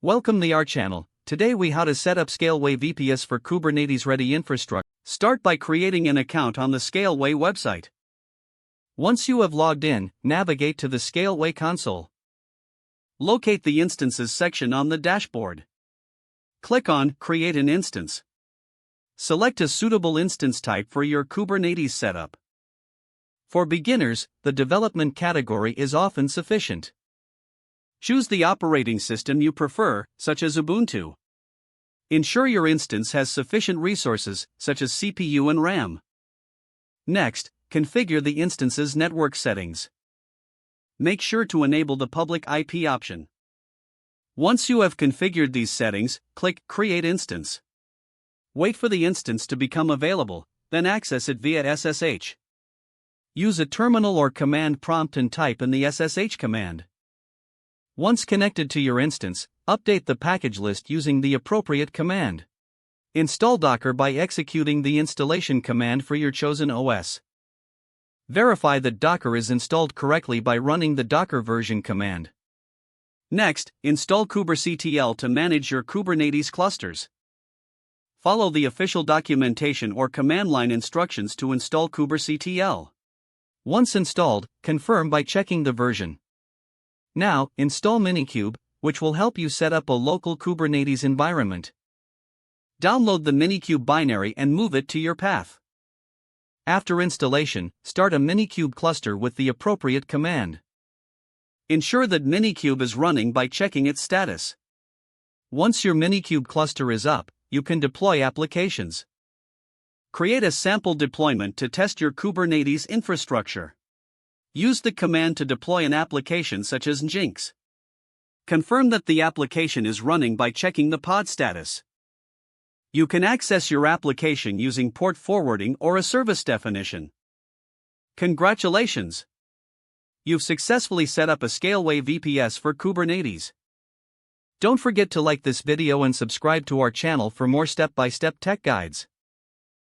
Welcome to our channel. Today we how to set up Scaleway VPS for Kubernetes-ready infrastructure. Start by creating an account on the Scaleway website. Once you have logged in, navigate to the Scaleway console. Locate the Instances section on the dashboard. Click on Create an Instance. Select a suitable instance type for your Kubernetes setup. For beginners, the development category is often sufficient. Choose the operating system you prefer, such as Ubuntu. Ensure your instance has sufficient resources, such as CPU and RAM. Next, configure the instance's network settings. Make sure to enable the public IP option. Once you have configured these settings, click Create Instance. Wait for the instance to become available, then access it via SSH. Use a terminal or command prompt and type in the SSH command. Once connected to your instance, update the package list using the appropriate command. Install Docker by executing the installation command for your chosen OS. Verify that Docker is installed correctly by running the Docker version command. Next, install kubectl to manage your Kubernetes clusters. Follow the official documentation or command line instructions to install kubectl. Once installed, confirm by checking the version. Now, install Minikube, which will help you set up a local Kubernetes environment. Download the Minikube binary and move it to your path. After installation, start a Minikube cluster with the appropriate command. Ensure that Minikube is running by checking its status. Once your Minikube cluster is up, you can deploy applications. Create a sample deployment to test your Kubernetes infrastructure. Use the command to deploy an application such as Nginx. Confirm that the application is running by checking the pod status. You can access your application using port forwarding or a service definition. Congratulations! You've successfully set up a Scaleway VPS for Kubernetes. Don't forget to like this video and subscribe to our channel for more step-by-step tech guides.